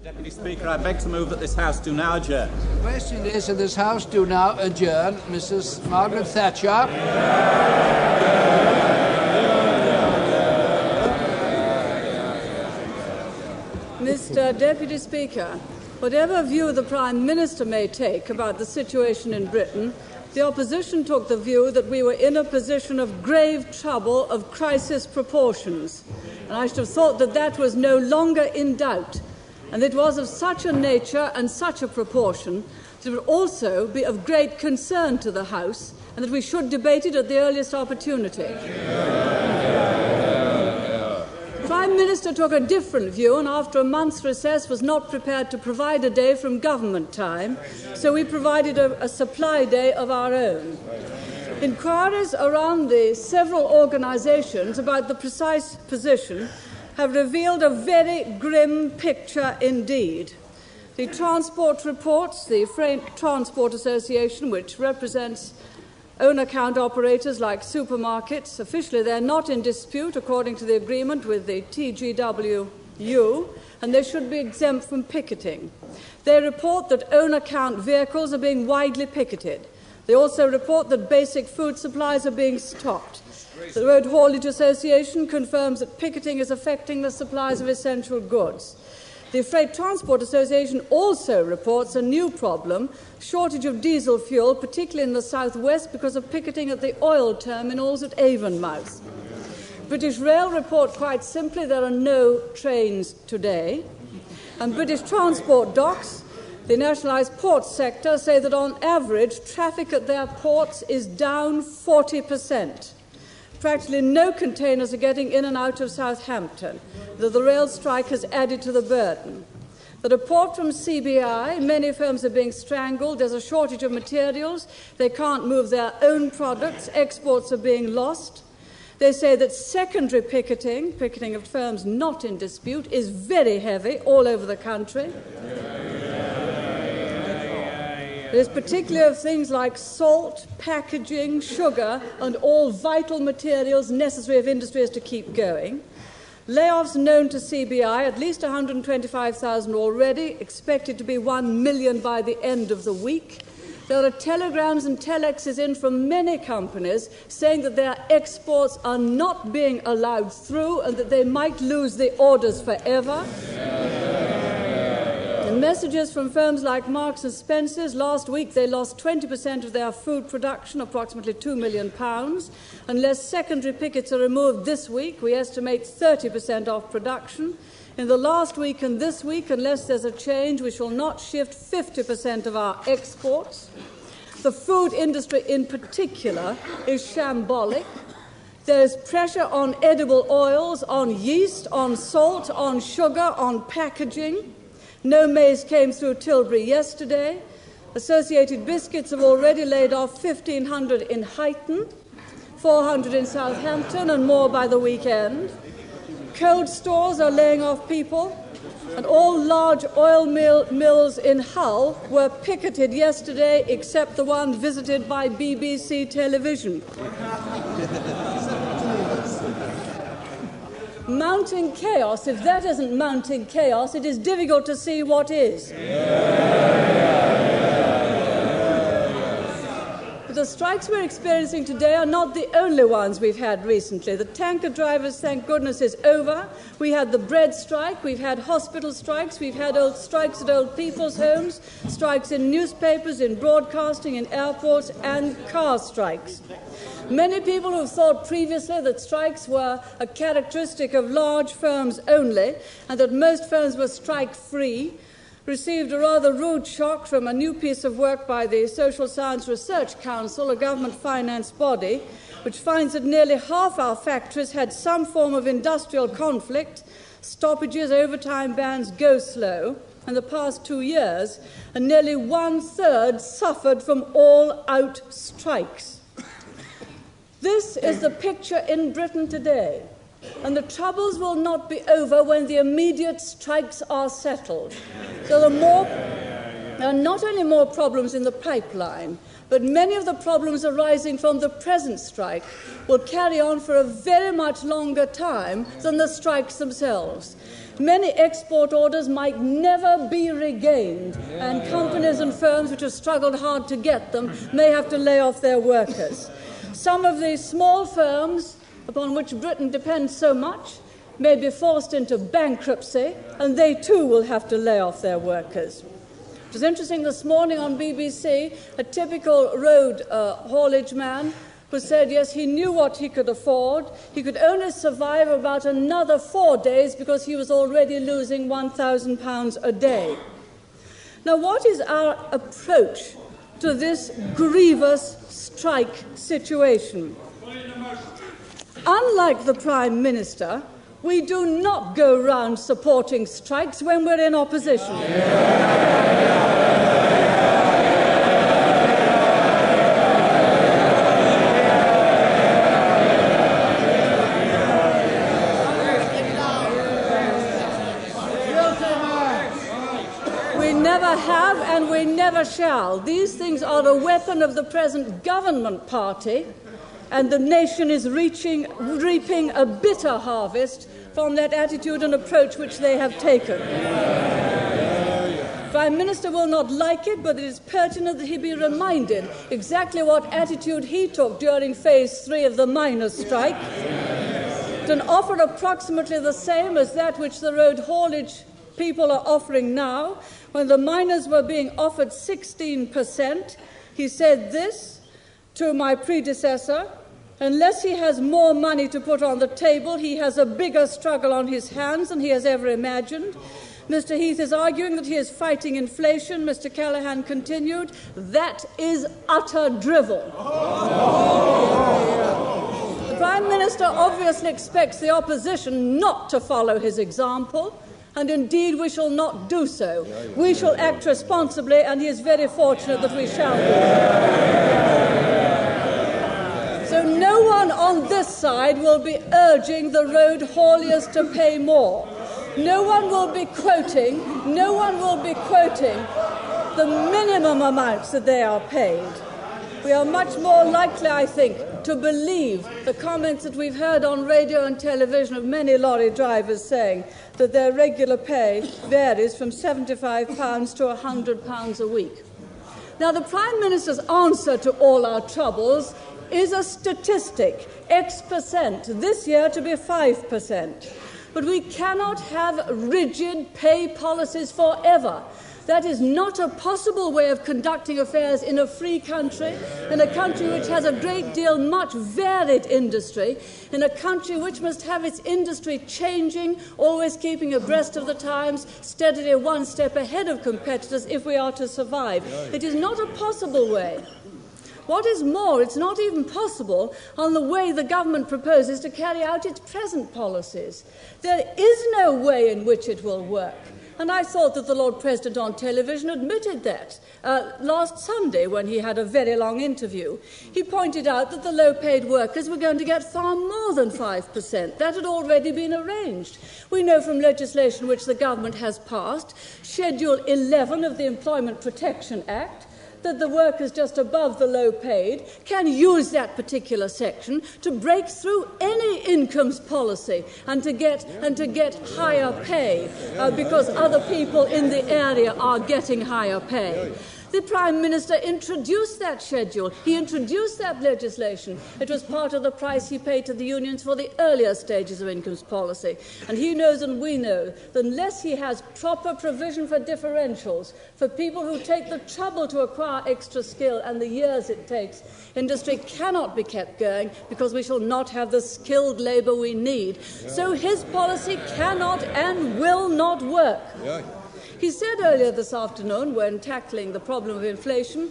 Deputy Speaker, I beg to move that this House do now adjourn. The question is that this House do now adjourn. Mrs. Margaret Thatcher. Mr. Deputy Speaker, whatever view the Prime Minister may take about the situation in Britain, the opposition took the view that we were in a position of grave trouble of crisis proportions. And I should have thought that that was no longer in doubt, and it was of such a nature and such a proportion that it would also be of great concern to the House, and that we should debate it at the earliest opportunity. The Prime Minister took a different view, and after a month's recess was not prepared to provide a day from government time, so we provided a supply day of our own. Inquiries around the several organisations about the precise position have revealed a very grim picture indeed. The transport reports, the Freight Transport Association, which represents own-account operators like supermarkets, officially they're not in dispute according to the agreement with the TGWU, and they should be exempt from picketing. They report that own-account vehicles are being widely picketed. They also report that basic food supplies are being stopped. The Road Haulage Association confirms that picketing is affecting the supplies of essential goods. The Freight Transport Association also reports a new problem, shortage of diesel fuel, particularly in the southwest because of picketing at the oil terminals at Avonmouth. British Rail report quite simply there are no trains today. And British Transport Docks, the nationalised ports sector, say that on average traffic at their ports is down 40%. Practically no containers are getting in and out of Southampton, though the rail strike has added to the burden. The report from CBI, many firms are being strangled, there's a shortage of materials, they can't move their own products, exports are being lost. They say that secondary picketing of firms not in dispute, is very heavy all over the country. There's particularly of things like salt, packaging, sugar, and all vital materials necessary if industry is to keep going. Layoffs known to CBI, at least 125,000 already, expected to be 1 million by the end of the week. There are telegrams and telexes in from many companies saying that their exports are not being allowed through and that they might lose the orders forever. And messages from firms like Marks and Spencer's. Last week they lost 20% of their food production, approximately £2 million. Unless secondary pickets are removed this week, we estimate 30% off production. In the last week and this week, unless there's a change, we shall not shift 50% of our exports. The food industry in particular is shambolic. There is pressure on edible oils, on yeast, on salt, on sugar, on packaging. No maize came through Tilbury yesterday. Associated Biscuits have already laid off 1,500 in Huyton, 400 in Southampton, and more by the weekend. Cold stores are laying off people, and all large oil mills in Hull were picketed yesterday, except the one visited by BBC television. Mounting chaos, if that isn't mounting chaos, it is difficult to see what is. The strikes we're experiencing today are not the only ones we've had recently. The tanker drivers, thank goodness, is over. We had the bread strike, we've had hospital strikes, we've had strikes at old people's homes, strikes in newspapers, in broadcasting, in airports, and car strikes. Many people who thought previously that strikes were a characteristic of large firms only, and that most firms were strike-free, received a rather rude shock from a new piece of work by the Social Science Research Council, a government-financed body, which finds that nearly half our factories had some form of industrial conflict, stoppages, overtime bans, go slow, in the past 2 years, and nearly one-third suffered from all-out strikes. This is the picture in Britain today. And the troubles will not be over when the immediate strikes are settled. So there are not only more problems in the pipeline, but many of the problems arising from the present strike will carry on for a very much longer time than the strikes themselves. Many export orders might never be regained, and companies and firms which have struggled hard to get them may have to lay off their workers. Some of the small firms upon which Britain depends so much may be forced into bankruptcy, and they too will have to lay off their workers. It was interesting this morning on BBC, a typical road haulage man who said, yes, he knew what he could afford. He could only survive about another 4 days because he was already losing £1,000 a day. Now, what is our approach to this grievous strike situation? Unlike the Prime Minister, we do not go round supporting strikes when we're in opposition. We never have and we never shall. These things are a weapon of the present government party, and the nation is reaping a bitter harvest from that attitude and approach which they have taken. The Prime Minister will not like it, but it is pertinent that he be reminded exactly what attitude he took during Phase 3 of the miners' strike. An offer approximately the same as that which the road haulage people are offering now. When the miners were being offered 16%, he said this to my predecessor: unless he has more money to put on the table, he has a bigger struggle on his hands than he has ever imagined. Mr. Heath is arguing that he is fighting inflation. Mr. Callaghan continued, that is utter drivel. The Prime Minister obviously expects the opposition not to follow his example, and indeed we shall not do so. We shall act responsibly, and he is very fortunate that we shall do so. So no one on this side will be urging the road hauliers to pay more. No one will be quoting the minimum amounts that they are paid. We are much more likely, I think, to believe the comments that we've heard on radio and television of many lorry drivers saying that their regular pay varies from £75 to £100 a week. Now, the Prime Minister's answer to all our troubles is a statistic, X%, this year to be 5%. But we cannot have rigid pay policies forever. That is not a possible way of conducting affairs in a free country, in a country which has a great deal much varied industry, in a country which must have its industry changing, always keeping abreast of the times, steadily one step ahead of competitors if we are to survive. It is not a possible way. What is more, it's not even possible on the way the government proposes to carry out its present policies. There is no way in which it will work. And I thought that the Lord President on television admitted that last Sunday when he had a very long interview. He pointed out that the low-paid workers were going to get far more than 5%. That had already been arranged. We know from legislation which the government has passed, Schedule 11 of the Employment Protection Act, that the workers just above the low paid can use that particular section to break through any incomes policy and to get higher pay because other people in the area are getting higher pay. The Prime Minister introduced that schedule. He introduced that legislation. It was part of the price he paid to the unions for the earlier stages of incomes policy. And he knows and we know that unless he has proper provision for differentials for people who take the trouble to acquire extra skill and the years it takes, industry cannot be kept going because we shall not have the skilled labour we need. So his policy cannot and will not work. He said earlier this afternoon, when tackling the problem of inflation,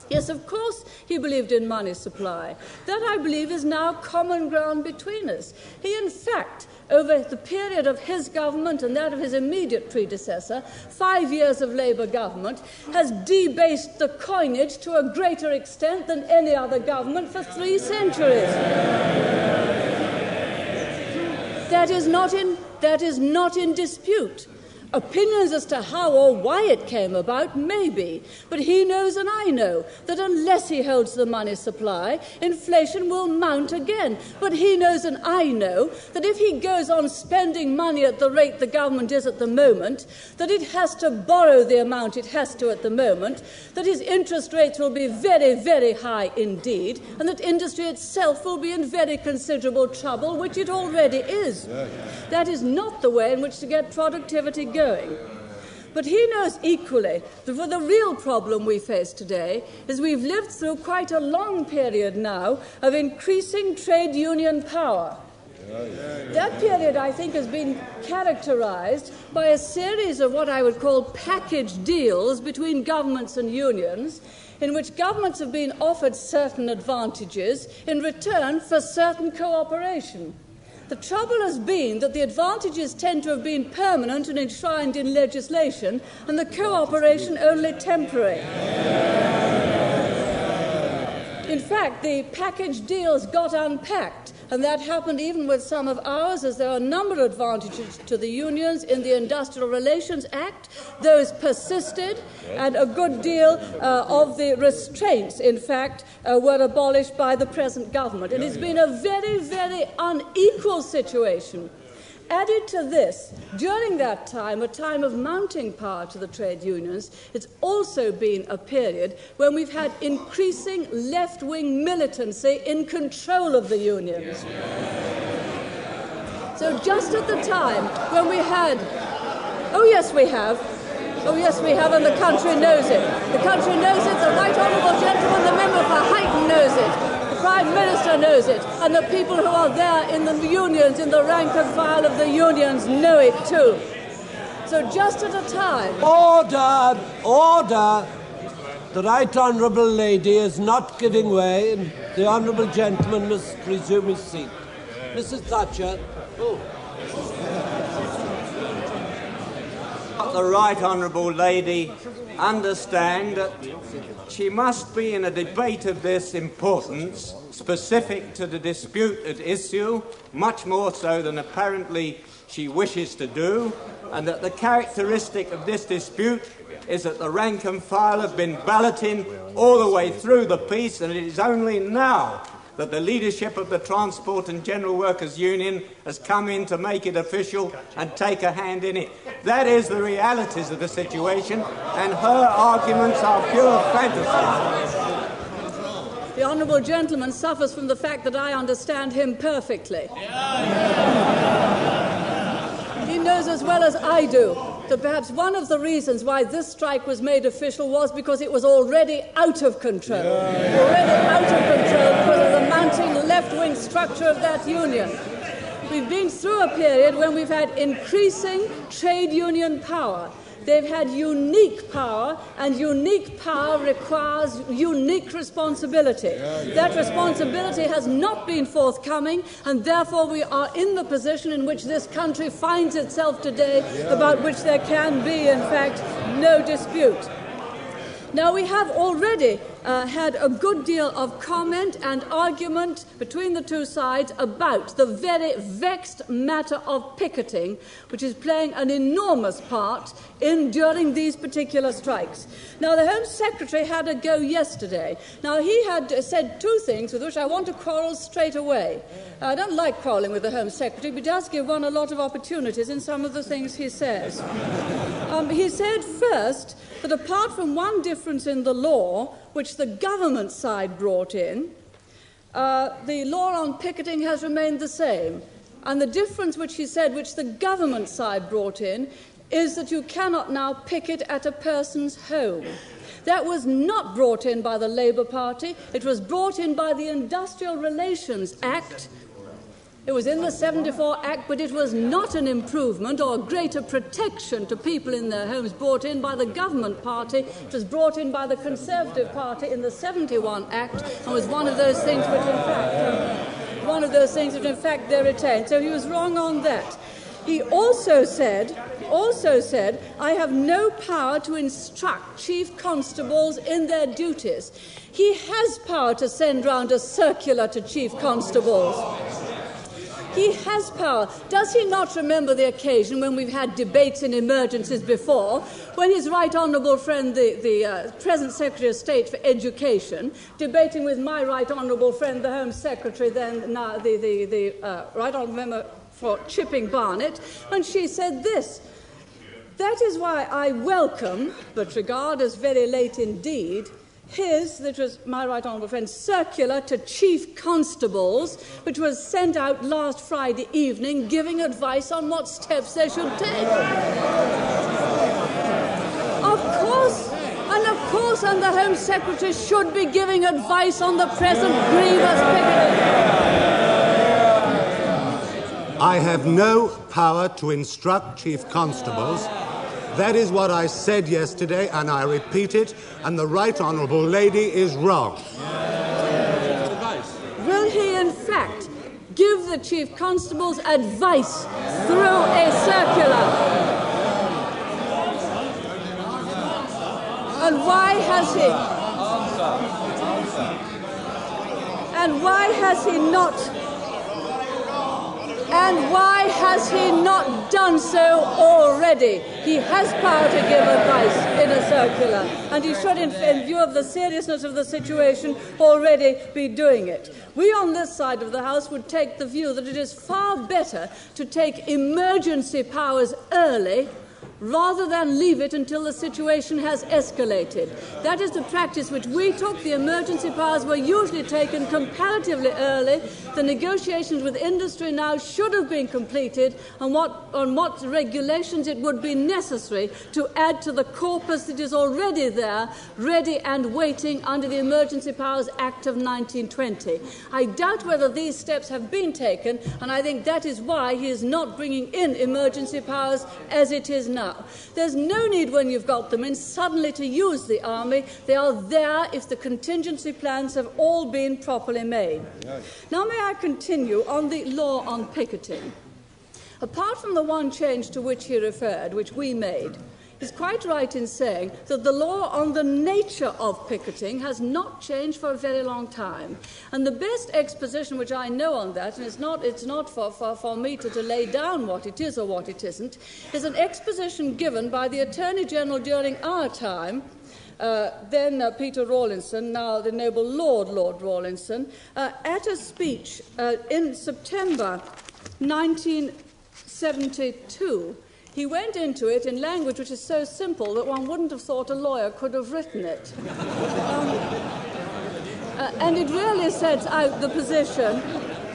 yes, of course, he believed in money supply. That, I believe, is now common ground between us. He, in fact, over the period of his government and that of his immediate predecessor, 5 years of Labour government, has debased the coinage to a greater extent than any other government for 3 centuries. That is not in dispute. Opinions as to how or why it came about, maybe, but he knows and I know that unless he holds the money supply, inflation will mount again. But he knows and I know that if he goes on spending money at the rate the government is at the moment, that it has to borrow the amount it has to at the moment, that his interest rates will be very, very high indeed, and that industry itself will be in very considerable trouble, which it already is. That is not the way in which to get productivity going. But he knows equally that the real problem we face today is we've lived through quite a long period now of increasing trade union power. That period, I think, has been characterized by a series of what I would call package deals between governments and unions, in which governments have been offered certain advantages in return for certain cooperation. The trouble has been that the advantages tend to have been permanent and enshrined in legislation, and the cooperation only temporary. In fact, the package deals got unpacked, and that happened even with some of ours, as there are a number of advantages to the unions in the Industrial Relations Act. Those persisted, and a good deal of the restraints, in fact, were abolished by the present government. And it's been a very, very unequal situation. Added to this, during that time, a time of mounting power to the trade unions, it's also been a period when we've had increasing left-wing militancy in control of the unions. So just at the time when we had... Oh, yes, we have. Oh, yes, we have, and the country knows it. The country knows it, the Right Honourable Gentleman, the Member for Huyton knows it. Prime Minister knows it, and the people who are there in the unions, in the rank and file of the unions, know it too. So just at a time... Order! Order! The Right Honourable Lady is not giving way, and the Honourable Gentleman must resume his seat. Mrs. Thatcher. Oh. The Right Honourable Lady understand that she must be in a debate of this importance, specific to the dispute at issue, much more so than apparently she wishes to do, and that the characteristic of this dispute is that the rank and file have been balloting all the way through the piece, and it is only now that the leadership of the Transport and General Workers Union has come in to make it official and take a hand in it. That is the realities of the situation, and her arguments are pure fantasy. The Honourable Gentleman suffers from the fact that I understand him perfectly. He knows as well as I do that perhaps one of the reasons why this strike was made official was because it was already out of control. Already out of control because of the mounting left-wing structure of that union. We've been through a period when we've had increasing trade union power. They've had unique power, and unique power requires unique responsibility. That responsibility has not been forthcoming, and therefore we are in the position in which this country finds itself today, about which there can be, in fact, no dispute. Now, we have already had a good deal of comment and argument between the two sides about the very vexed matter of picketing, which is playing an enormous part during these particular strikes. Now, the Home Secretary had a go yesterday. Now, he had said two things with which I want to quarrel straight away. I don't like quarrelling with the Home Secretary, but he does give one a lot of opportunities in some of the things he says. He said first that apart from one difference in the law, which the government side brought in, the law on picketing has remained the same. And the difference which he said, which the government side brought in, is that you cannot now picket at a person's home. That was not brought in by the Labour Party. It was brought in by the Industrial Relations Act. It was in the 74 Act, but it was not an improvement or a greater protection to people in their homes brought in by the government party. It was brought in by the Conservative Party in the 71 Act, and was one of those things which in fact they retained. So he was wrong on that. He also said, I have no power to instruct chief constables in their duties. He has power to send round a circular to chief constables. He has power. Does he not remember the occasion when we've had debates in emergencies before, when his right honourable friend, the present Secretary of State for Education, debating with my right honourable friend, the Home Secretary, then now the right honourable member for Chipping Barnet, when she said this: "That is why I welcome, but regard as very late indeed, that was my right honourable friend, circular to chief constables, which was sent out last Friday evening, giving advice on what steps they should take." Of course, and the Home Secretary should be giving advice on the present grievous picketing. I have no power to instruct chief constables. That is what I said yesterday, and I repeat it, and the right honourable lady is wrong. Will he, in fact, give the chief constables advice through a circular? And why has he? And why has he not? And why has he not done so already? He has power to give advice in a circular, and he should, in view of the seriousness of the situation, already be doing it. We on this side of the House would take the view that it is far better to take emergency powers early rather than leave it until the situation has escalated. That is the practice which we took. The emergency powers were usually taken comparatively early. The negotiations with industry now should have been completed on what regulations it would be necessary to add to the corpus that is already there, ready and waiting under the Emergency Powers Act of 1920. I doubt whether these steps have been taken, and I think that is why he is not bringing in emergency powers as it is now. There's no need, when you've got them in, suddenly to use the army. They are there if the contingency plans have all been properly made. Now may I continue on the law on picketing. Apart from the one change to which he referred, which we made, he's quite right in saying that the law on the nature of picketing has not changed for a very long time. And the best exposition which I know on that, and it's not for me to lay down what it is or what it isn't, is an exposition given by the Attorney General during our time, then Peter Rawlinson, now the noble Lord Rawlinson, at a speech in September 1972. He went into it in language which is so simple that one wouldn't have thought a lawyer could have written it. And it really sets out the position.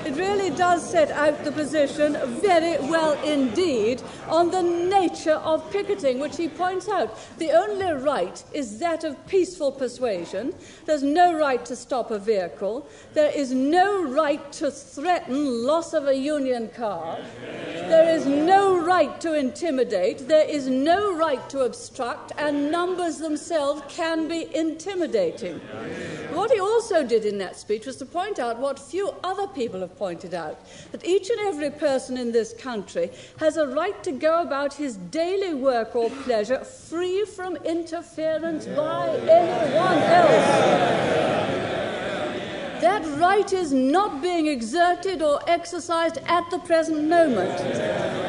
It really does set out the position very well indeed on the nature of picketing, which he points out. The only right is that of peaceful persuasion. There's no right to stop a vehicle. There is no right to threaten loss of a union card. There is no right to intimidate. There is no right to obstruct, and numbers themselves can be intimidating. What he also did in that speech was to point out what few other people have pointed out, that each and every person in this country has a right to go about his daily work or pleasure free from interference by anyone else. That right is not being exerted or exercised at the present moment.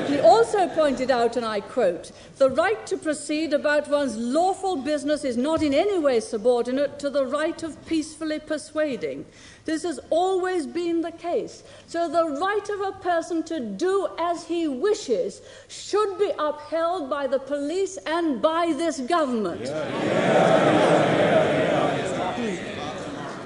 He also pointed out, and I quote, "The right to proceed about one's lawful business is not in any way subordinate to the right of peacefully persuading. This has always been the case. So the right of a person to do as he wishes should be upheld by the police and by this government."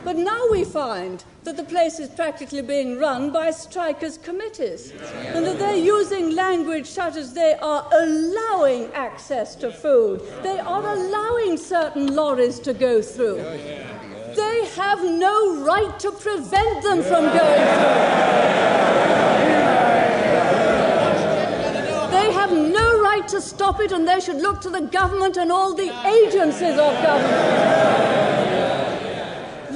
But now we find that the place is practically being run by strikers' committees, and that they're using language such as they are allowing access to food, they are allowing certain lorries to go through. They have no right to prevent them from going through. They have no right to stop it, and they should look to the government and all the agencies of government.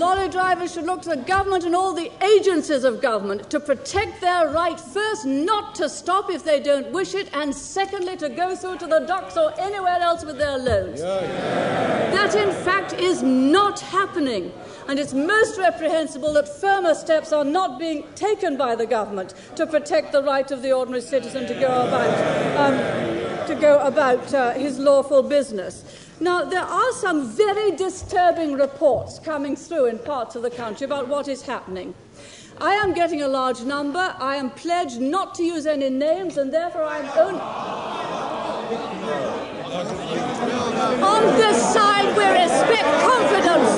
lorry drivers should look to the government and all the agencies of government to protect their right, first, not to stop if they don't wish it, and secondly, to go through to the docks or anywhere else with their loads. That, in fact, is not happening. And it's most reprehensible that firmer steps are not being taken by the government to protect the right of the ordinary citizen to go about his lawful business. Now, there are some very disturbing reports coming through in parts of the country about what is happening. I am getting a large number. I am pledged not to use any names, and therefore I am only... On this side, we respect confidence.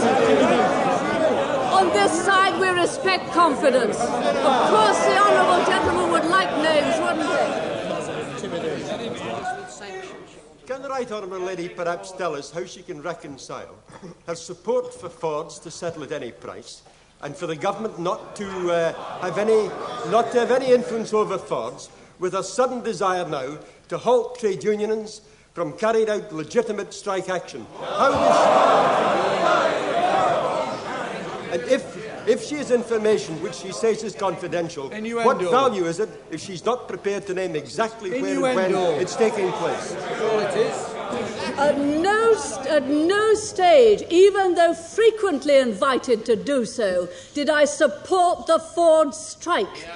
On this side, we respect confidence. Of course, the honourable gentleman would like names, wouldn't he? Can the right honourable lady perhaps tell us how she can reconcile her support for Fords to settle at any price, and for the government not to have any influence over Fords, with a sudden desire now to halt trade unions from carrying out legitimate strike action? And if she has information which she says is confidential, what value is it if she's not prepared to name exactly where and when it's taking place? All it is. At no stage, even though frequently invited to do so, did I support the Ford strike.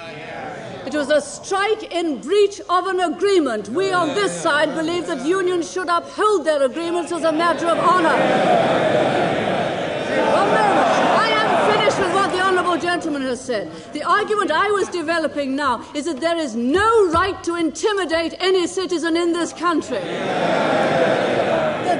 It was a strike in breach of an agreement. We on this side believe that unions should uphold their agreements as a matter of honour. One moment. With what the honourable gentleman has said. The argument I was developing now is that there is no right to intimidate any citizen in this country.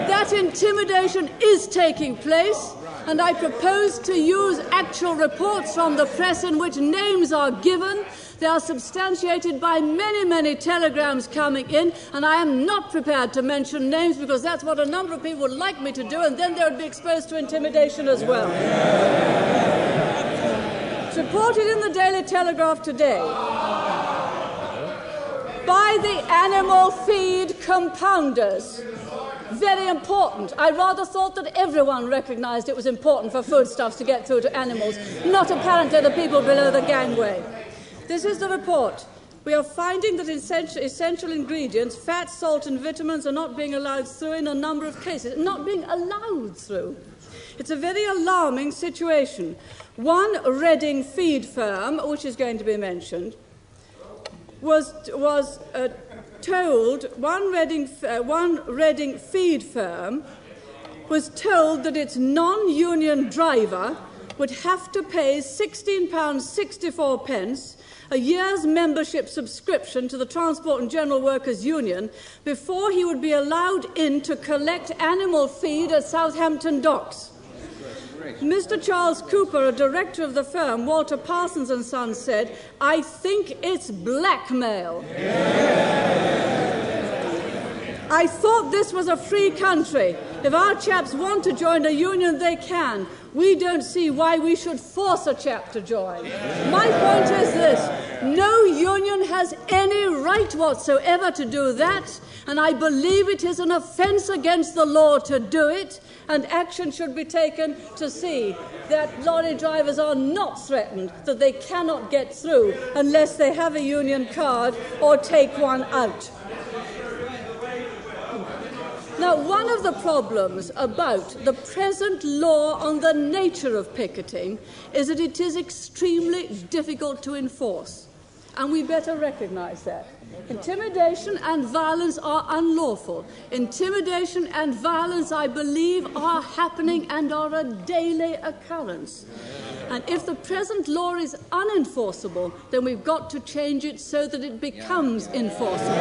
That intimidation is taking place, and I propose to use actual reports from the press in which names are given. They are substantiated by many, many telegrams coming in, and I am not prepared to mention names because that's what a number of people would like me to do, and then they would be exposed to intimidation as well. It's reported in the Daily Telegraph today by the animal feed compounders. Very important. I rather thought that everyone recognised it was important for foodstuffs to get through to animals, not apparently the people below the gangway. This is the report. We are finding that essential ingredients, fat, salt and vitamins, are not being allowed through in a number of cases. Not being allowed through. It's a very alarming situation. One Reading feed firm, which is going to be mentioned, was told, one Reading feed firm was told that its non-union driver would have to pay £16.64 a year's membership subscription to the Transport and General Workers Union before he would be allowed in to collect animal feed at Southampton docks. Mr. Charles Cooper, a director of the firm, Walter Parsons and Sons, said, "I think it's blackmail." I thought this was a free country. If our chaps want to join a union, they can. We don't see why we should force a chap to join. My point is this. No union has any right whatsoever to do that, and I believe it is an offence against the law to do it, and action should be taken to see that lorry drivers are not threatened, that they cannot get through unless they have a union card or take one out. Now, one of the problems about the present law on the nature of picketing is that it is extremely difficult to enforce, and we better recognise that. Intimidation and violence are unlawful. Intimidation and violence, I believe, are happening and are a daily occurrence. And if the present law is unenforceable, then we've got to change it so that it becomes enforceable.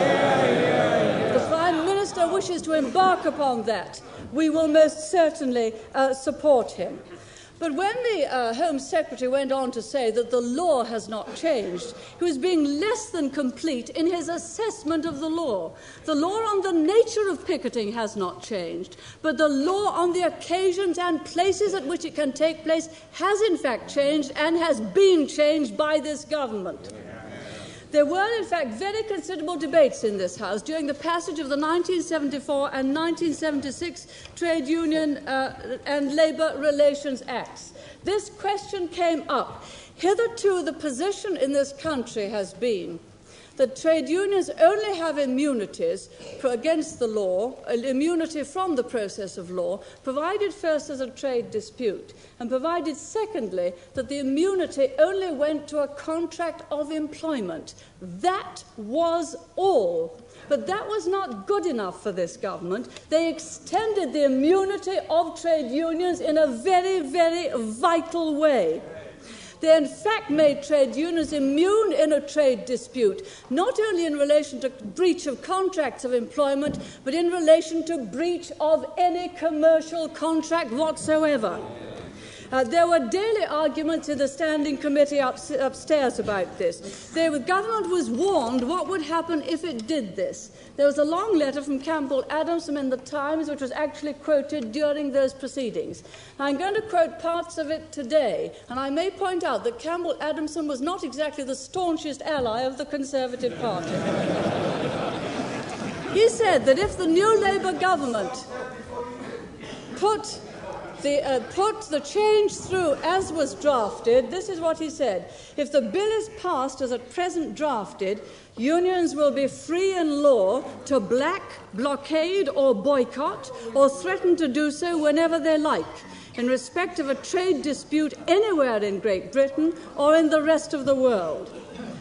If the Prime Minister wishes to embark upon that, we will most certainly support him. But when the Home Secretary went on to say that the law has not changed, he was being less than complete in his assessment of the law. The law on the nature of picketing has not changed, but the law on the occasions and places at which it can take place has in fact changed and has been changed by this government. There were, in fact, very considerable debates in this House during the passage of the 1974 and 1976 Trade Union and Labour Relations Acts. This question came up. Hitherto, the position in this country has been that trade unions only have immunities against the law, immunity from the process of law, provided first as a trade dispute, and provided secondly that the immunity only went to a contract of employment. That was all. But that was not good enough for this government. They extended the immunity of trade unions in a very, very vital way. They, in fact, made trade unions immune in a trade dispute, not only in relation to breach of contracts of employment, but in relation to breach of any commercial contract whatsoever. There were daily arguments in the Standing Committee upstairs about this. The government was warned what would happen if it did this. There was a long letter from Campbell Adamson in the Times, which was actually quoted during those proceedings. I'm going to quote parts of it today, and I may point out that Campbell Adamson was not exactly the staunchest ally of the Conservative Party. He said that if the new Labour government put the change through as was drafted, this is what he said: if the bill is passed as at present drafted, unions will be free in law to blockade or boycott or threaten to do so whenever they like, in respect of a trade dispute anywhere in Great Britain or in the rest of the world.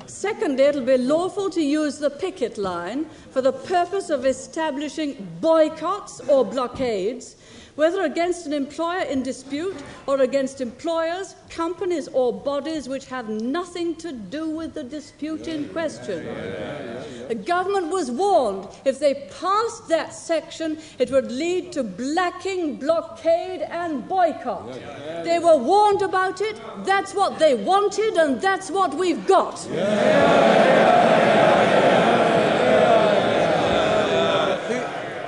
Secondly, it will be lawful to use the picket line for the purpose of establishing boycotts or blockades, whether against an employer in dispute or against employers, companies or bodies which have nothing to do with the dispute in question. The government was warned if they passed that section, it would lead to blacking, blockade and boycott. They were warned about it, that's what they wanted, and that's what we've got.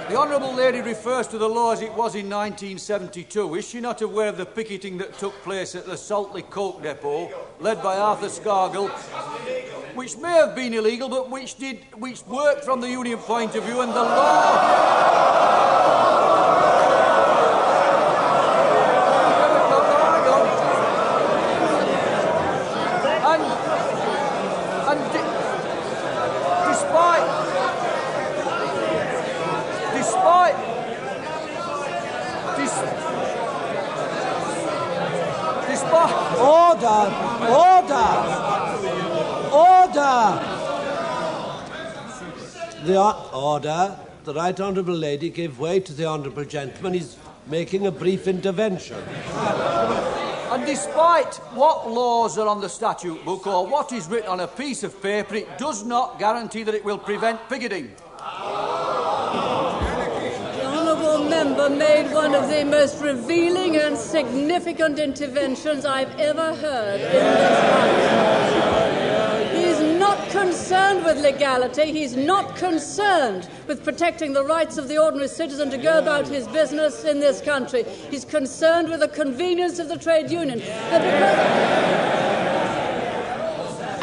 The Honourable Lady refers to the law as it was in 1972. Is she not aware of the picketing that took place at the Saltley Coke Depot, led by Arthur Scargill, which may have been illegal, but which worked from the union point of view, and the law... Order. The Right Honourable Lady gave way to the Honourable Gentleman. He's making a brief intervention. And despite what laws are on the statute book or what is written on a piece of paper, it does not guarantee that it will prevent picketing. The honourable member made one of the most revealing and significant interventions I've ever heard in this House. He's not concerned with legality. He's not concerned with protecting the rights of the ordinary citizen to go about his business in this country. He's concerned with the convenience of the trade union.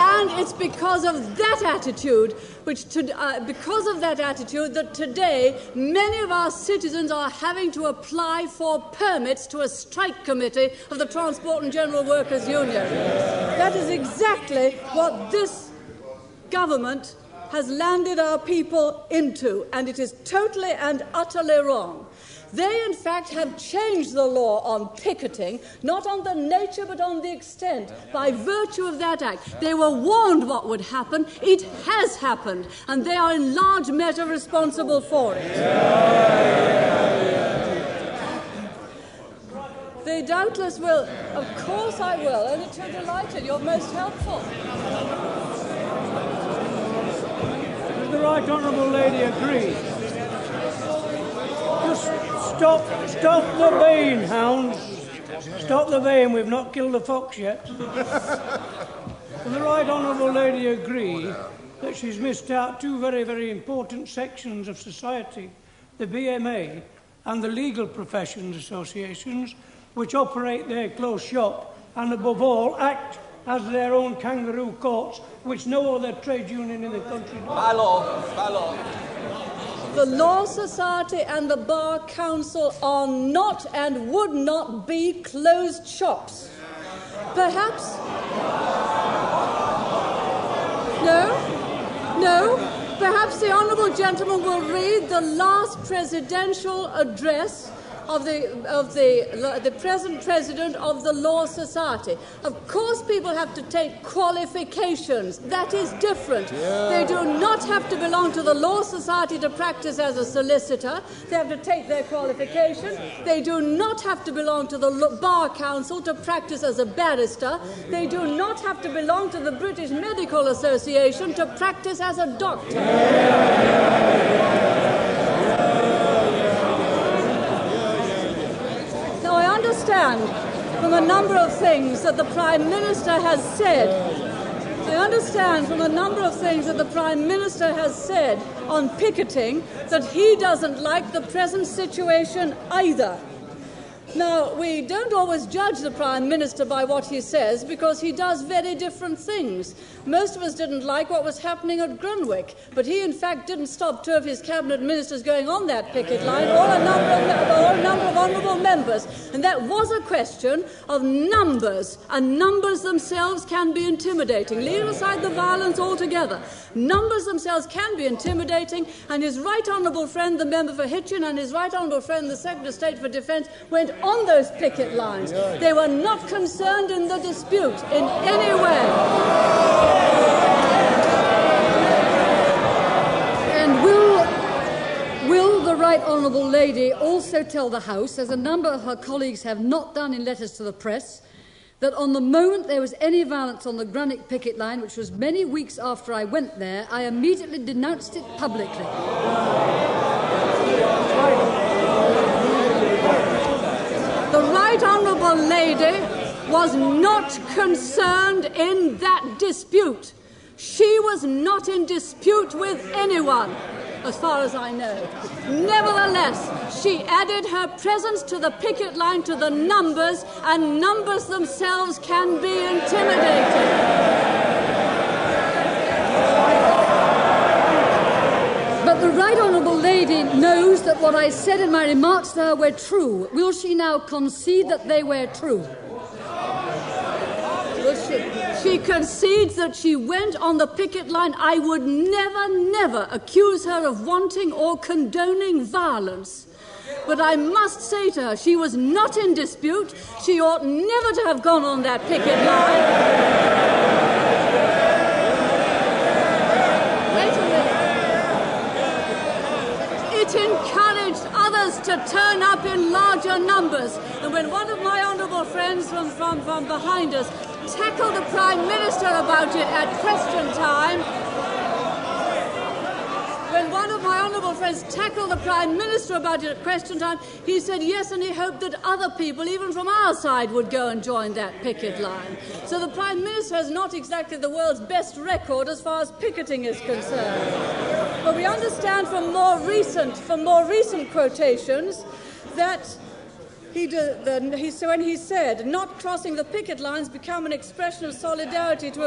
And it's because of that attitude, that today many of our citizens are having to apply for permits to a strike committee of the Transport and General Workers' Union. That is exactly what this government has landed our people into, and it is totally and utterly wrong. They, in fact, have changed the law on picketing, not on the nature but on the extent, by virtue of that act. They were warned what would happen. It has happened, and they are in large measure responsible for it. They doubtless will. Of course I will, only too delighted. You're most helpful. Does the Right Honourable Lady agree? Just stop the baying, hounds. Stop the baying, we've not killed the fox yet. Does the Right Honourable Lady agree that she's missed out two very, very important sections of society, the BMA and the legal professions associations, which operate their close shop and, above all, act has their own kangaroo courts, which no other trade union in the country does. By law. The Law Society and the Bar Council are not and would not be closed shops. Perhaps... No. Perhaps the honourable gentleman will read the last presidential address of the present president of the Law Society. Of course people have to take qualifications. That is different. Yeah. They do not have to belong to the Law Society to practice as a solicitor. They have to take their qualification. They do not have to belong to the Bar Council to practice as a barrister. They do not have to belong to the British Medical Association to practice as a doctor. I understand from a number of things that the Prime Minister has said. On picketing that he doesn't like the present situation either. Now, we don't always judge the Prime Minister by what he says because he does very different things. Most of us didn't like what was happening at Grunwick, but he, in fact, didn't stop two of his cabinet ministers going on that picket line, or a number of honourable members. And that was a question of numbers, and numbers themselves can be intimidating. Leaving aside the violence altogether, numbers themselves can be intimidating, and his right honourable friend, the member for Hitchin, and his right honourable friend, the Secretary of State for Defence, went on those picket lines. They were not concerned in the dispute in any way. And will the Right Honourable Lady also tell the House, as a number of her colleagues have not done in letters to the press, that on the moment there was any violence on the Grunwick picket line, which was many weeks after I went there, I immediately denounced it publicly. The Right Honourable Lady was not concerned in that dispute. She was not in dispute with anyone, as far as I know. Nevertheless, she added her presence to the picket line to the numbers, and numbers themselves can be intimidating. But the Right Honourable Lady knows that what I said in my remarks to her were true. Will she now concede that they were true? She concedes that she went on the picket line. I would never accuse her of wanting or condoning violence. But I must say to her, she was not in dispute. She ought never to have gone on that picket line. It encouraged others to turn up in larger numbers. And when one of my honourable friends from behind us tackled the Prime Minister about it at question time, when one of my honourable friends tackled the Prime Minister about it at question time, he said yes, and he hoped that other people, even from our side, would go and join that picket line. So the Prime Minister has not exactly the world's best record as far as picketing is concerned. But we understand from more recent quotations that when he said, not crossing the picket lines become an expression of solidarity to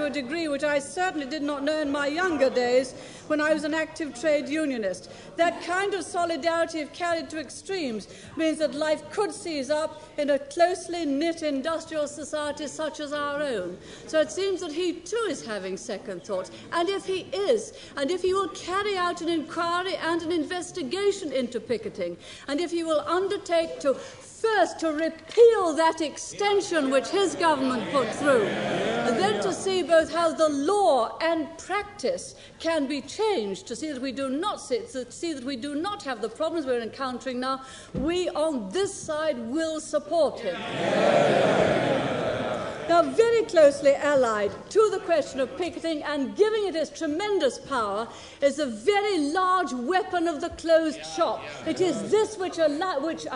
a degree which I certainly did not know in my younger days when I was an active trade unionist. That kind of solidarity, if carried to extremes, means that life could seize up in a closely knit industrial society such as our own. So it seems that he too is having second thoughts. And if he is, and if he will carry out an inquiry and an investigation into picketing, and if he will undertake to first to repeal that extension which his government put through, and then to see both how the law and practice can be changed to see that we do not have the problems we're encountering now, we on this side will support him. Now, very closely allied to the question of picketing and giving it its tremendous power is a very large weapon of the closed shop. It is this which I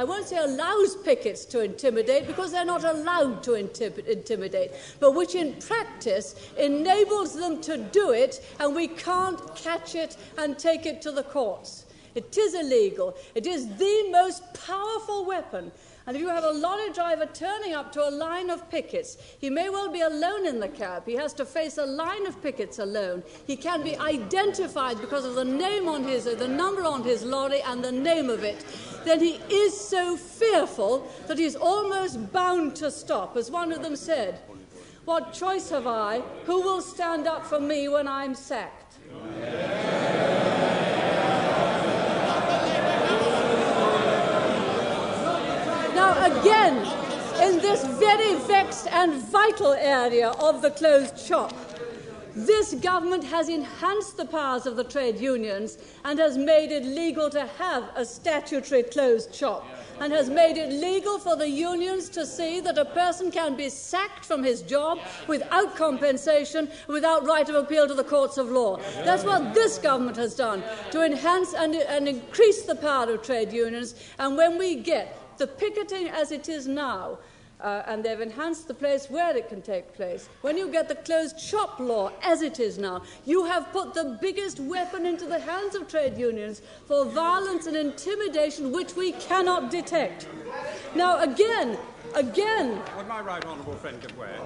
won't say allows pickets to intimidate, because they're not allowed to intimidate, but which in practice enables them to do it, and we can't catch it and take it to the courts. It is illegal. It is the most powerful weapon. And if you have a lorry driver turning up to a line of pickets, he may well be alone in the cab. He has to face a line of pickets alone. He can be identified because of the name on the number on his lorry and the name of it. Then he is so fearful that he's almost bound to stop. As one of them said, "What choice have I? Who will stand up for me when I'm sacked?" Now, again, in this very vexed and vital area of the closed shop, this government has enhanced the powers of the trade unions and has made it legal to have a statutory closed shop, and has made it legal for the unions to see that a person can be sacked from his job without compensation, without right of appeal to the courts of law. That's what this government has done, to enhance and increase the power of trade unions. And when we get the picketing as it is now, and they've enhanced the place where it can take place. When you get the closed shop law as it is now, you have put the biggest weapon into the hands of trade unions for violence and intimidation which we cannot detect. Now, again... Would my right honourable friend give way?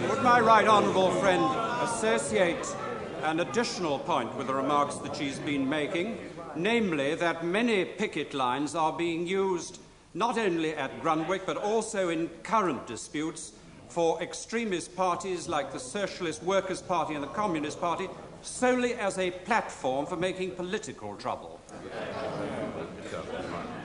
Would my right honourable friend associate an additional point with the remarks that she's been making, namely that many picket lines are being used not only at Grunwick but also in current disputes for extremist parties like the Socialist Workers' Party and the Communist Party solely as a platform for making political trouble?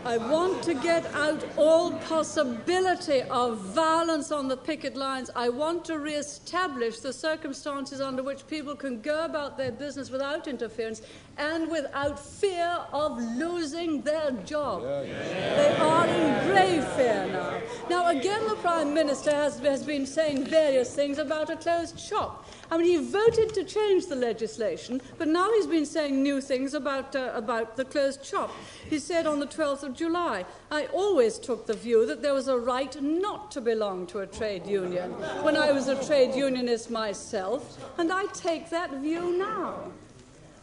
I want to get out all possibility of violence on the picket lines. I want to re-establish the circumstances under which people can go about their business without interference and without fear of losing their job. They are in grave fear now. Now, again, the Prime Minister has been saying various things about a closed shop. I mean, he voted to change the legislation, but now he's been saying new things about the closed shop. He said on the 12th of July, "I always took the view that there was a right not to belong to a trade union when I was a trade unionist myself, and I take that view now."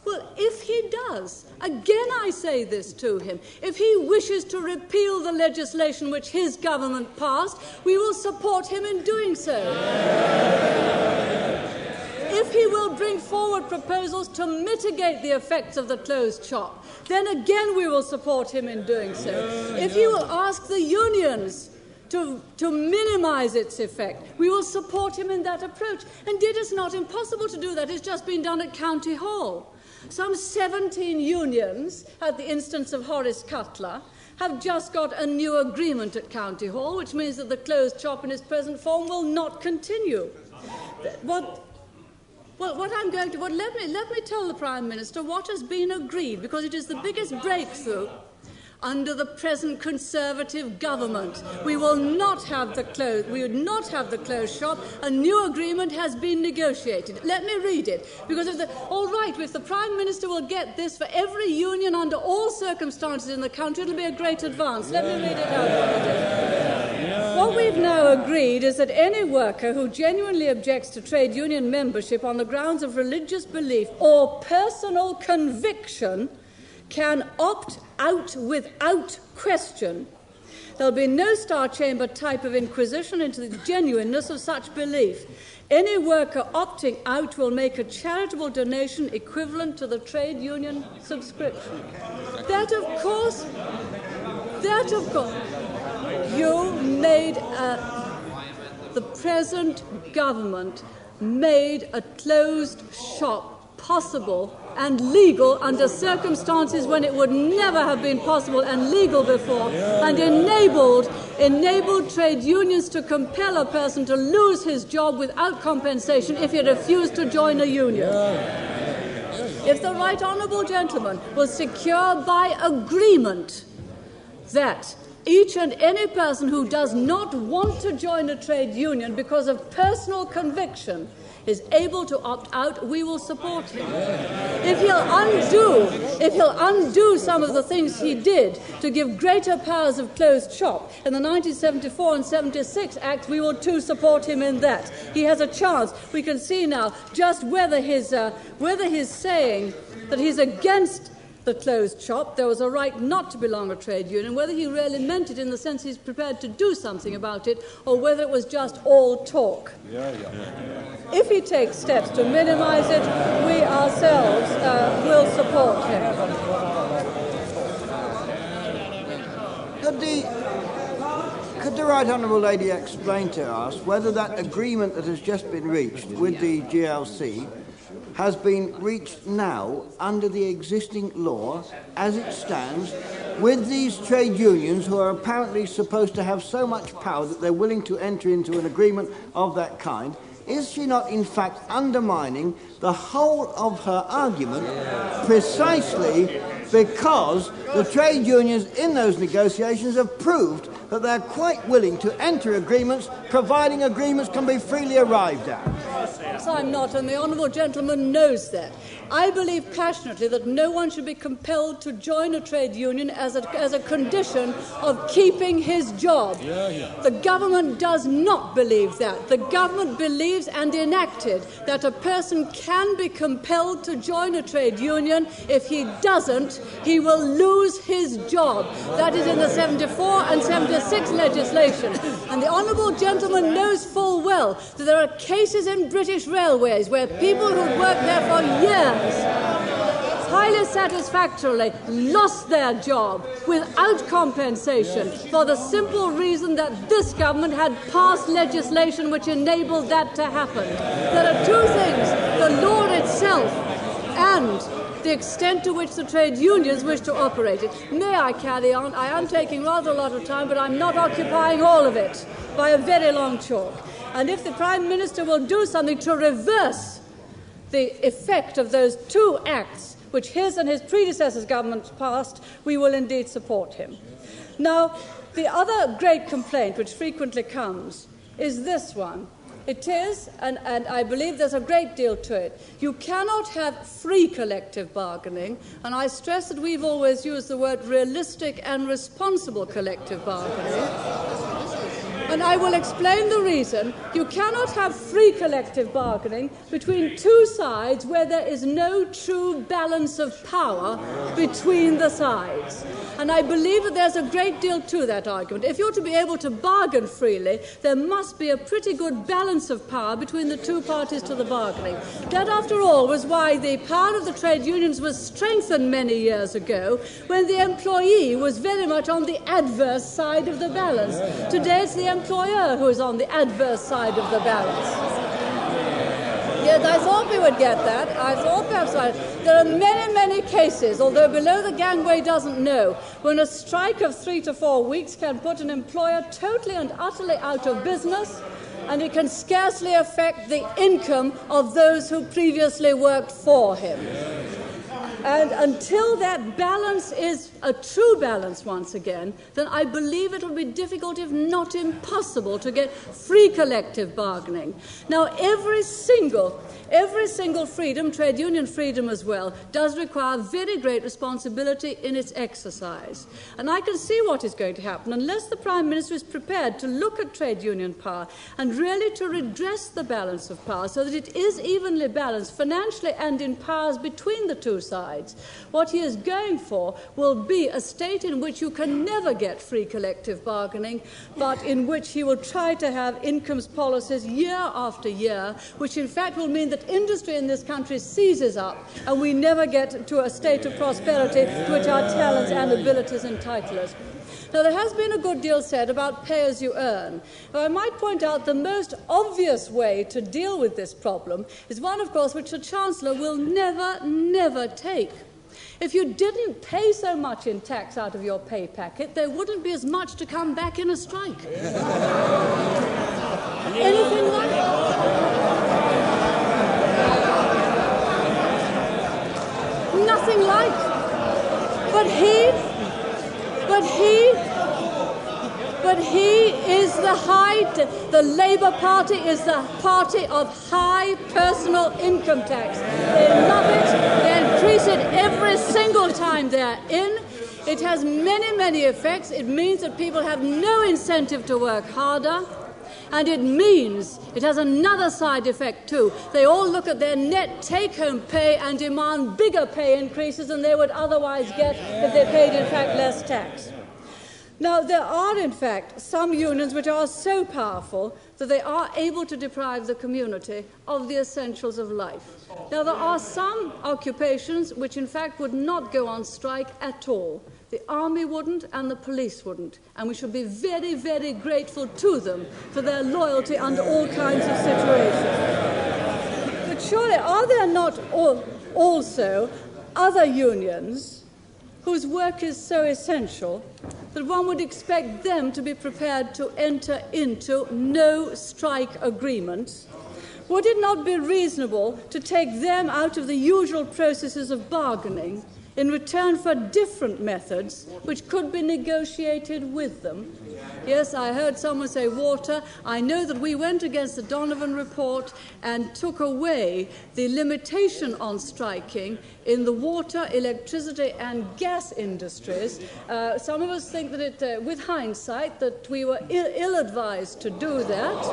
Well, if he does, again I say this to him, if he wishes to repeal the legislation which his government passed, we will support him in doing so. If he will bring forward proposals to mitigate the effects of the closed shop, then again we will support him in doing so. If he will ask the unions to minimise its effect, we will support him in that approach. And it is not impossible to do that. It's just been done at County Hall. Some 17 unions, at the instance of Horace Cutler, have just got a new agreement at County Hall, which means that the closed shop in its present form will not continue. Let me tell the Prime Minister what has been agreed, because it is the biggest breakthrough under the present Conservative government. We will not have the closed shop. A new agreement has been negotiated. Let me read it, because if the Prime Minister will get this for every union under all circumstances in the country, it'll be a great advance. Let me read it out. What we've now agreed is that any worker who genuinely objects to trade union membership on the grounds of religious belief or personal conviction can opt out without question. There'll be no Star Chamber type of inquisition into the genuineness of such belief. Any worker opting out will make a charitable donation equivalent to the trade union subscription. That, of course, the present government made a closed shop possible and legal under circumstances when it would never have been possible and legal before, and enabled trade unions to compel a person to lose his job without compensation if he refused to join a union. If the right honourable gentleman will secure by agreement that each and any person who does not want to join a trade union because of personal conviction is able to opt out, we will support him. If he'll undo some of the things he did to give greater powers of closed shop in the 1974 and 76 Acts, we will too support him in that. He has a chance. We can see now just whether his saying that he's against the closed shop, there was a right not to belong to a trade union, whether he really meant it in the sense he's prepared to do something about it, or whether it was just all talk. If he takes steps to minimise it, we ourselves will support him. Could the Right Honourable Lady explain to us whether that agreement that has just been reached with the GLC has been reached now under the existing law as it stands with these trade unions who are apparently supposed to have so much power that they're willing to enter into an agreement of that kind? Is she not in fact undermining the whole of her argument precisely because the trade unions in those negotiations have proved that they're quite willing to enter agreements providing agreements can be freely arrived at? I'm not, and the honourable gentleman knows that. I believe passionately that no one should be compelled to join a trade union as a condition of keeping his job. The government does not believe that. The government believes and enacted that a person can be compelled to join a trade union. If he doesn't, he will lose his job. That is in the 74 and 76 legislation. And the honourable gentleman knows full well that there are cases in British Railways where people who worked there for years highly satisfactorily lost their job without compensation for the simple reason that this government had passed legislation which enabled that to happen. There are two things: the law itself and the extent to which the trade unions wish to operate it. May I carry on? I am taking rather a lot of time, but I'm not occupying all of it by a very long chalk. And if the Prime Minister will do something to reverse the effect of those two acts which his and his predecessors' governments passed, we will indeed support him. Now, the other great complaint which frequently comes is this one. It is, and I believe there's a great deal to it, you cannot have free collective bargaining, and I stress that we've always used the word realistic and responsible collective bargaining. And I will explain the reason. You cannot have free collective bargaining between two sides where there is no true balance of power between the sides. And I believe that there's a great deal to that argument. If you're to be able to bargain freely, there must be a pretty good balance of power between the two parties to the bargaining. That, after all, was why the power of the trade unions was strengthened many years ago, when the employee was very much on the adverse side of the balance. Today it's the employer who is on the adverse side of the balance. Yes, I thought we would get that. I thought perhaps there are many, many cases, although below the gangway doesn't know, when a strike of 3 to 4 weeks can put an employer totally and utterly out of business, and it can scarcely affect the income of those who previously worked for him. And until that balance is a true balance once again, then I believe it will be difficult, if not impossible, to get free collective bargaining. Now, every single freedom, trade union freedom as well, does require very great responsibility in its exercise. And I can see what is going to happen unless the Prime Minister is prepared to look at trade union power and really to redress the balance of power so that it is evenly balanced financially and in powers between the two sides. What he is going for will be a state in which you can never get free collective bargaining, but in which he will try to have incomes policies year after year, which in fact will mean that industry in this country seizes up and we never get to a state of prosperity to which our talents and abilities entitle us. Now, there has been a good deal said about pay as you earn. Now, I might point out the most obvious way to deal with this problem is one, of course, which the Chancellor will never take. If you didn't pay so much in tax out of your pay packet, there wouldn't be as much to come back in a strike. Anything like that? Nothing like. But he The Labour Party is the party of high personal income tax. They love it. They increase it every single time they're in. It has many, many effects. It means that people have no incentive to work harder. And it has another side effect too. They all look at their net take-home pay and demand bigger pay increases than they would otherwise get if they paid, in fact, less tax. Now, there are, in fact, some unions which are so powerful that they are able to deprive the community of the essentials of life. Now, there are some occupations which, in fact, would not go on strike at all. The army wouldn't and the police wouldn't. And we should be very, very grateful to them for their loyalty under all kinds of situations. But surely, are there not also other unions whose work is so essential that one would expect them to be prepared to enter into no strike agreements? Would it not be reasonable to take them out of the usual processes of bargaining in return for different methods which could be negotiated with them? Yes, I heard someone say water. I know that we went against the Donovan report and took away the limitation on striking in the water, electricity and gas industries. Some of us think that with hindsight, that we were ill-advised to do that.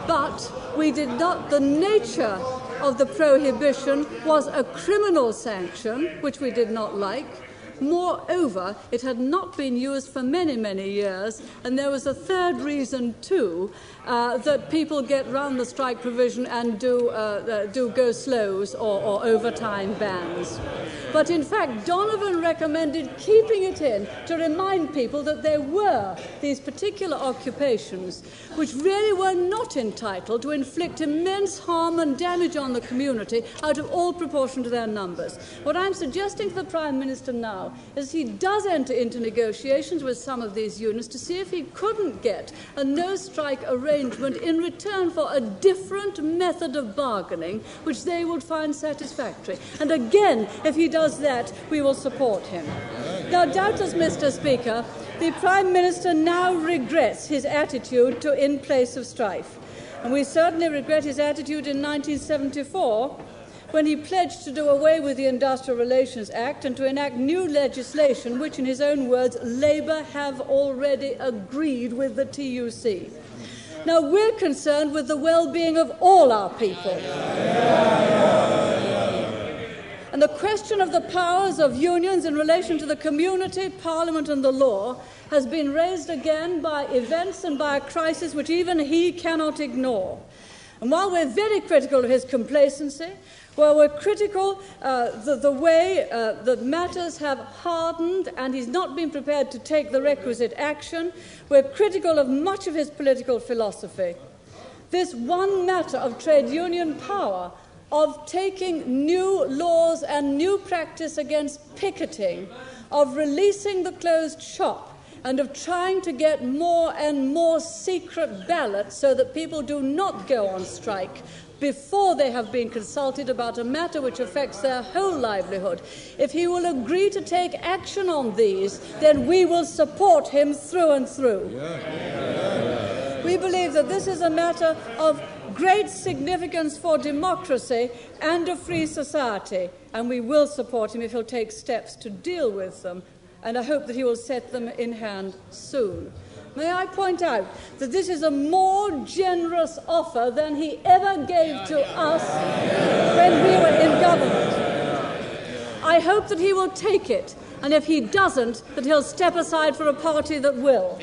But we did not. The nature of the prohibition was a criminal sanction, which we did not like. Moreover, it had not been used for many, many years, and there was a third reason, too, that people get round the strike provision and do go-slows or overtime bans. But in fact, Donovan recommended keeping it in to remind people that there were these particular occupations which really were not entitled to inflict immense harm and damage on the community out of all proportion to their numbers. What I'm suggesting to the Prime Minister now is he does enter into negotiations with some of these unions to see if he couldn't get a no-strike arrangement in return for a different method of bargaining which they would find satisfactory. And again, if he does that, we will support him. Now, doubtless, Mr. Speaker, the Prime Minister now regrets his attitude to in place of strife. And we certainly regret his attitude in 1974 when he pledged to do away with the Industrial Relations Act and to enact new legislation which, in his own words, Labour have already agreed with the TUC. Now, we're concerned with the well-being of all our people. And the question of the powers of unions in relation to the community, Parliament and the law has been raised again by events and by a crisis which even he cannot ignore. And while we're very critical of his complacency, while we're critical the way that matters have hardened and he's not been prepared to take the requisite action, we're critical of much of his political philosophy. This one matter of trade union power, of taking new laws and new practice against picketing, of releasing the closed shop, and of trying to get more and more secret ballots so that people do not go on strike before they have been consulted about a matter which affects their whole livelihood. If he will agree to take action on these, then we will support him through and through. We believe that this is a matter of great significance for democracy and a free society, and we will support him if he'll take steps to deal with them, and I hope that he will set them in hand soon. May I point out that this is a more generous offer than he ever gave to us when we were in government. I hope that he will take it, and if he doesn't, that he'll step aside for a party that will.